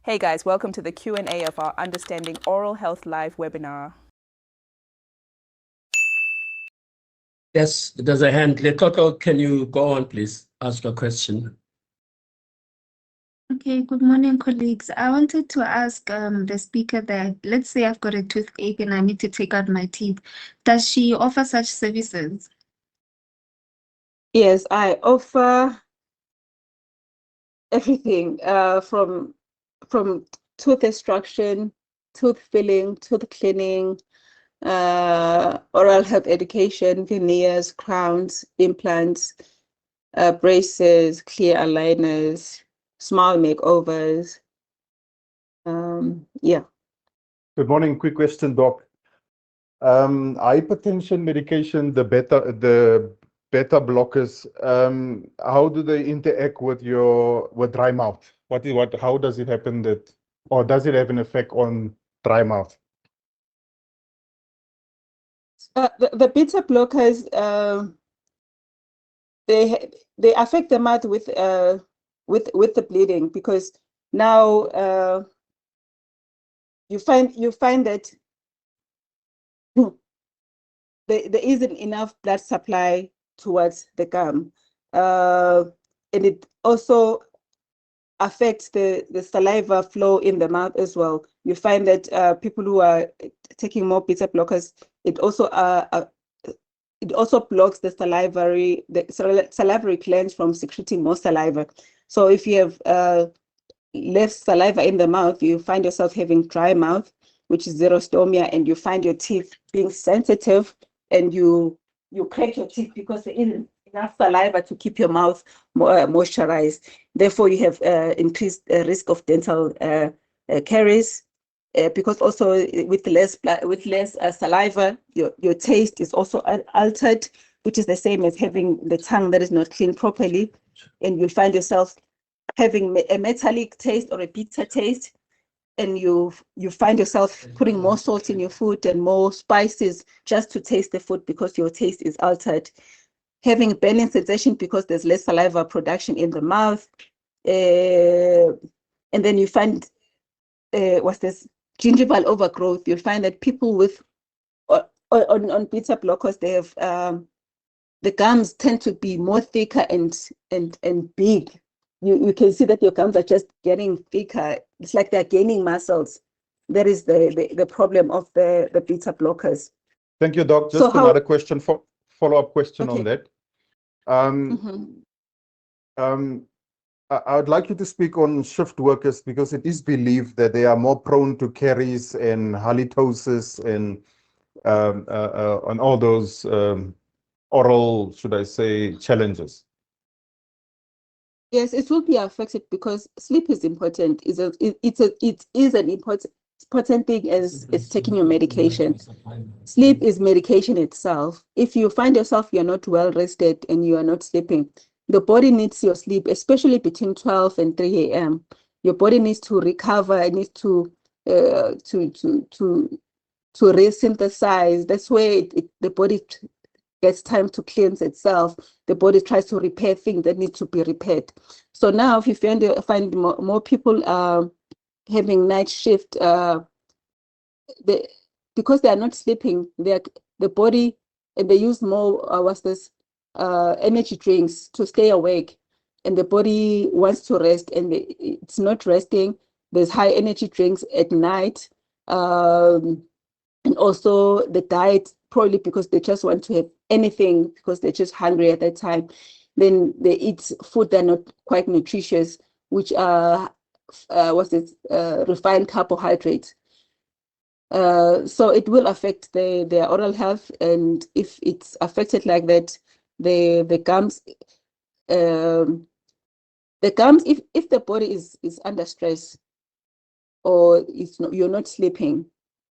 Hey guys, welcome to the Q&A of our Understanding Oral Health Live webinar. Yes, there's a hand. Lekoko, can you go on, please? Ask your question. Okay, good morning, colleagues. I wanted to ask the speaker that, let's say I've got a toothache and I need to take out my teeth. Does she offer such services? Yes, I offer everything from tooth extraction, tooth filling, tooth cleaning, oral health education, veneers, crowns, implants, braces, clear aligners, smile makeovers. Yeah. Good morning. Quick question, Doc. Hypertension medication, the beta blockers, how do they interact with dry mouth? How does it happen or does it have an effect on dry mouth? The beta blockers, they affect the mouth with the bleeding, because now you find that there isn't enough blood supply towards the gum, and it also affects the saliva flow in the mouth as well. You find that people who are taking more beta blockers, it also blocks the salivary glands from secreting more saliva. So if you have less saliva in the mouth, you find yourself having dry mouth, which is xerostomia, and you find your teeth being sensitive, and you crack your teeth because there isn't enough saliva to keep your mouth moisturized. Therefore, you have increased risk of dental caries, because also with less saliva, your taste is also altered, which is the same as having the tongue that is not cleaned properly, and you find yourself having a metallic taste or a bitter taste, and you find yourself putting more salt in your food and more spices just to taste the food because your taste is altered. Having burning sensation because there's less saliva production in the mouth, and then you find what's this gingival overgrowth. You'll find that people with on beta blockers, they have the gums tend to be more thicker and big. You can see that your gums are just getting thicker. It's like they're gaining muscles. That is the problem of the beta blockers. Thank you, Doc. Just another question, follow-up question Okay. on that. I would like you to speak on shift workers, because it is believed that they are more prone to caries and halitosis and on all those oral, should I say, challenges. Yes, it will be affected because sleep is important. It is an important thing as taking your medication. Sleep is medication itself. If you find yourself you're not well rested and you are not sleeping, the body needs your sleep, especially between 12 and 3 a.m. Your body needs to recover. It needs to resynthesize. That's where the body gets time to cleanse itself. The body tries to repair things that need to be repaired. So now if you find more people having night shift, because they are not sleeping, the body, and they use more energy drinks to stay awake, and the body wants to rest and it's not resting. There's high energy drinks at night, and also the diet, probably because they just want to have anything because they're just hungry at that time. Then they eat food that are not quite nutritious, which are refined carbohydrates. So it will affect their oral health, and if it's affected like that, the gums, if the body is under stress, or you're not sleeping,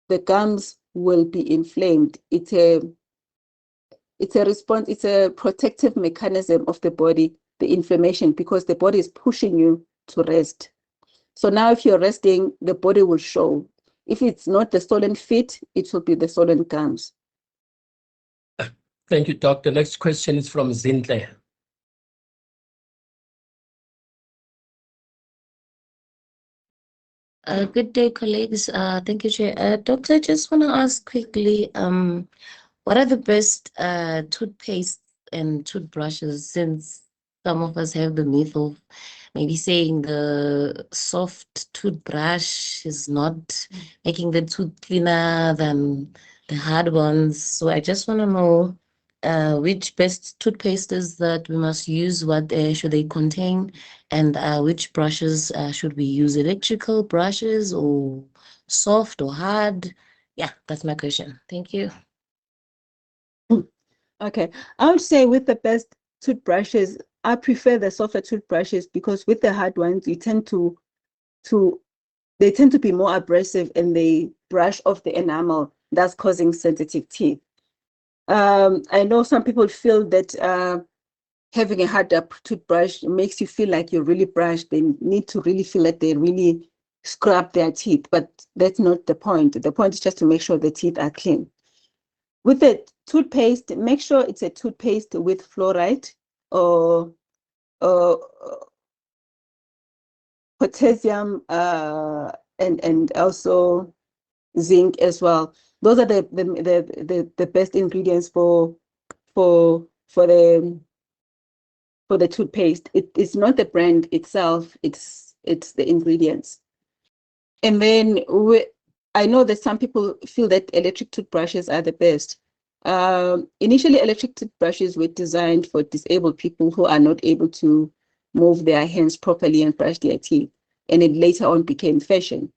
the gums will be inflamed. It's a response, it's a protective mechanism of the body, the inflammation, because the body is pushing you to rest. So now if you're resting, the body will show. If it's not the swollen feet, it will be the swollen gums. Thank you, Doc. The next question is from Zintle. Good day, colleagues. Thank you, Chair. Doctor, I just want to ask quickly, what are the best toothpaste and toothbrushes, since some of us have the myth of maybe saying the soft toothbrush is not making the tooth cleaner than the hard ones. So I just want to know which best toothpastes that we must use, what should they contain, and which brushes should we use, electrical brushes or soft or hard? Yeah, that's my question. Thank you. Okay, I would say with the best toothbrushes, I prefer the softer toothbrushes because with the hard ones, you tend to they tend to be more abrasive and they brush off the enamel, that's causing sensitive teeth. I know some people feel that having a harder toothbrush makes you feel like you're really brushed. They need to really feel like they really scrub their teeth, but that's not the point. The point is just to make sure the teeth are clean. With the toothpaste, make sure it's a toothpaste with fluoride or potassium and also zinc as well. Those are the best ingredients for the toothpaste. It's not the brand itself, it's the ingredients. And then I know that some people feel that electric toothbrushes are the best. Initially, electric toothbrushes were designed for disabled people who are not able to move their hands properly and brush their teeth, and it later on became fashion.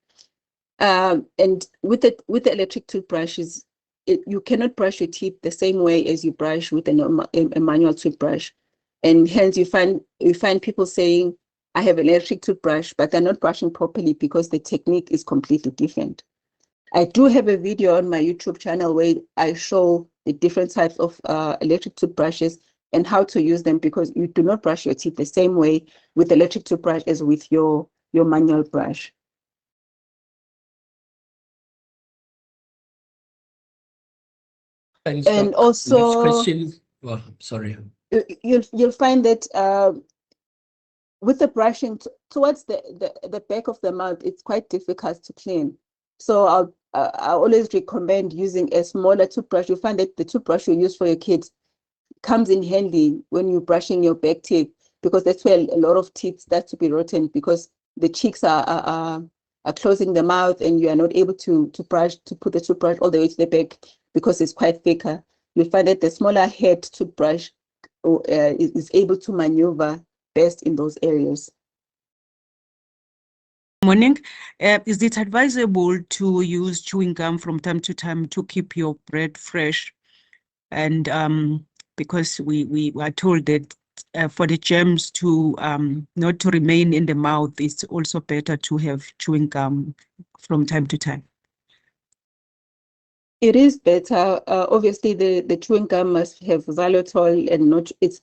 And with the electric toothbrushes, you cannot brush your teeth the same way as you brush with a manual toothbrush, and hence you find people saying, "I have an electric toothbrush," but they're not brushing properly because the technique is completely different. I do have a video on my YouTube channel where I show the different types of electric toothbrushes and how to use them, because you do not brush your teeth the same way with the electric toothbrush as with your manual brush. Thanks, And Doc. also, Next question. Oh, sorry. you'll find that with the brushing towards the back of the mouth, it's quite difficult to clean. So I always recommend using a smaller toothbrush. You'll find that the toothbrush you use for your kids comes in handy when you're brushing your back teeth, because that's where a lot of teeth start to be rotten, because the cheeks are closing the mouth and you are not able to put the toothbrush all the way to the back because it's quite thicker. You'll find that the smaller head toothbrush is able to maneuver best in those areas. Morning. Is it advisable to use chewing gum from time to time to keep your breath fresh? And because we are told that for the germs to not to remain in the mouth, it's also better to have chewing gum from time to time. It is better. Obviously, the chewing gum must have xylitol and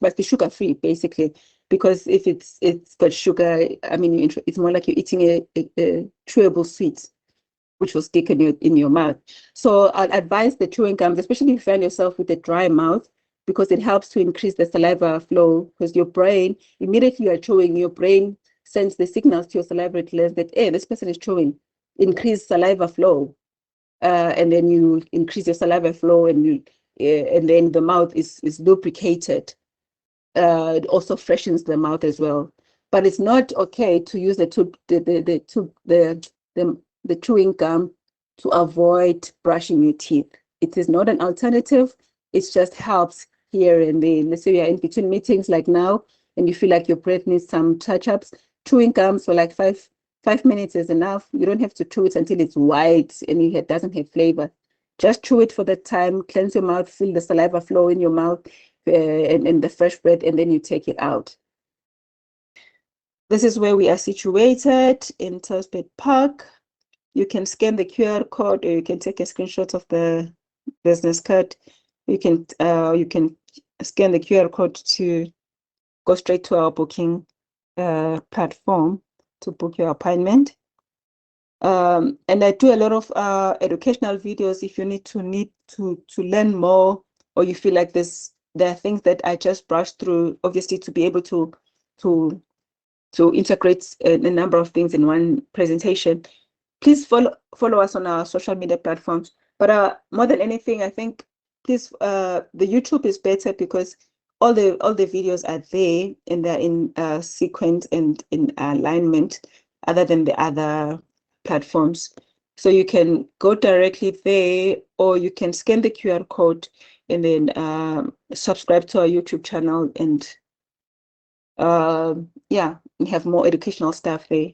must be sugar free, basically, because if it's got sugar, I mean, it's more like you're eating a chewable sweet, which will stick in your mouth. So I'd advise the chewing gums, especially if you find yourself with a dry mouth, because it helps to increase the saliva flow. Because your brain, immediately you are chewing, your brain sends the signals to your salivary glands that, hey, this person is chewing, increase saliva flow. And then you increase your saliva flow, and then the mouth is lubricated. It also freshens the mouth as well. But it's not okay to use the chewing gum to avoid brushing your teeth. It is not an alternative. It just helps here and there. Let's say you're in between meetings like now, and you feel like your breath needs some touch-ups. Chewing gums for like 5 minutes is enough. You don't have to chew it until it's white and it doesn't have flavor. Just chew it for that time, cleanse your mouth, feel the saliva flow in your mouth and the fresh breath, and then you take it out. This is where we are situated in Toothaches Park. You can scan the QR code, or you can take a screenshot of the business card. You can scan the QR code to go straight to our booking platform to book your appointment. And I do a lot of educational videos if you need to learn more, or you feel like there are things that I just brushed through, obviously, to be able to integrate a number of things in one presentation. please follow us on our social media platforms. But more than anything, I think please the YouTube is better because all the videos are there and they're in sequence and in alignment, other than the other platforms. So you can go directly there, or you can scan the QR code and then subscribe to our YouTube channel, and yeah, we have more educational stuff there.